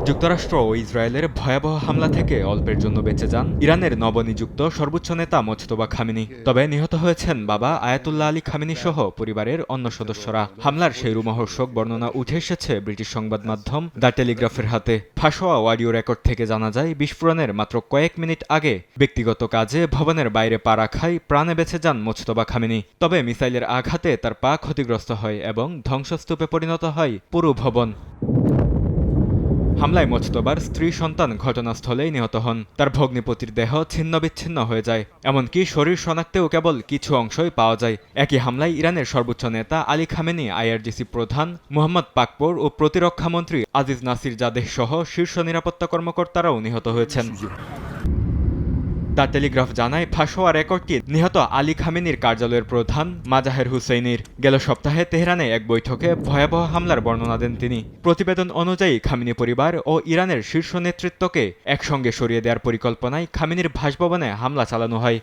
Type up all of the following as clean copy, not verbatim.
যুক্তরাষ্ট্র ও ইসরায়েলের ভয়াবহ হামলা থেকে অল্পের জন্য বেঁচে যান ইরানের নবনিযুক্ত সর্বোচ্চ নেতা মোজতবা খামেনি। তবে নিহত হয়েছেন বাবা আয়াতুল্লাহ আলী খামেনি সহ পরিবারের অন্য সদস্যরা। হামলার সেই রোমহর্ষক বর্ণনা উঠে এসেছে ব্রিটিশ সংবাদ মাধ্যম দ্য টেলিগ্রাফের হাতে। ফাঁস হওয়া অডিও রেকর্ড থেকে জানা যায়, বিস্ফোরণের মাত্র কয়েক মিনিট আগে ব্যক্তিগত কাজে ভবনের বাইরে পা রাখায় প্রাণে বেঁচে যান মোজতবা খামেনি। তবে মিসাইলের আঘাতে তার পা ক্ষতিগ্রস্ত হয় এবং ধ্বংসস্তূপে পরিণত হয় পুরো ভবন। হামলায় মোজতবার স্ত্রী সন্তান ঘটনাস্থলেই নিহত হন। তার ভগ্নিপতির দেহ ছিন্নবিচ্ছিন্ন হয়ে যায়, এমনকি শরীর শনাক্তেও কেবল কিছু অংশই পাওয়া যায়। একই হামলায় ইরানের সর্বোচ্চ নেতা আলী খামেনি, আইআরজিসি প্রধান মুহাম্মদ পাকপোর ও প্রতিরক্ষামন্ত্রী আজিজ নাসির জাদেহ সহ শীর্ষ নিরাপত্তা কর্মকর্তারাও নিহত হয়েছেন। দ্য টেলিগ্রাফ জানায়, ফাঁস হওয়া রেকর্ডটি নিহত আলী খামেনির কার্যালয়ের প্রধান মাজাহের হুসেইনির। গেল সপ্তাহে তেহরানে এক বৈঠকে ভয়াবহ হামলার বর্ণনা দেন তিনি। প্রতিবেদন অনুযায়ী খামেনি পরিবার ও ইরানের শীর্ষ নেতৃত্বকে একসঙ্গে সরিয়ে দেওয়ার পরিকল্পনায় খামেনির বাসভবনে হামলা চালানো হয়।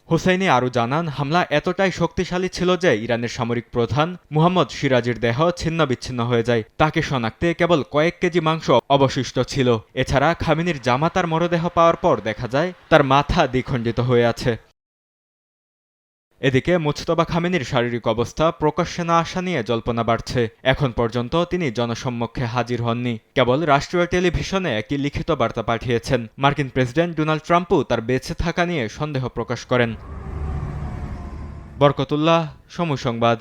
হুসেইনি আরও জানান, হামলা এতটাই শক্তিশালী ছিল যে ইরানের সামরিক প্রধান মুহাম্মদ সিরাজির দেহ ছিন্নবিচ্ছিন্ন হয়ে যায়। তাকে শনাক্তে কেবল কয়েক কেজি মাংস অবশিষ্ট ছিল। এছাড়া খামেনির জামাতার মরদেহ পাওয়ার পর দেখা যায় তার মাথা দ্বিখণ্ডিত হয়ে আছে। এদিকে মোজতবা খামেনির শারীরিক অবস্থা প্রকাশ্যে না আসা নিয়ে জল্পনা বাড়ছে। এখন পর্যন্ত তিনি জনসম্মুখে হাজির হননি, কেবল রাষ্ট্রীয় টেলিভিশনে একটি লিখিত বার্তা পাঠিয়েছেন। মার্কিন প্রেসিডেন্ট ডোনাল্ড ট্রাম্পও তার বেঁচে থাকা নিয়ে সন্দেহ প্রকাশ করেন। বরকতুল্লাহ, সময় সংবাদ।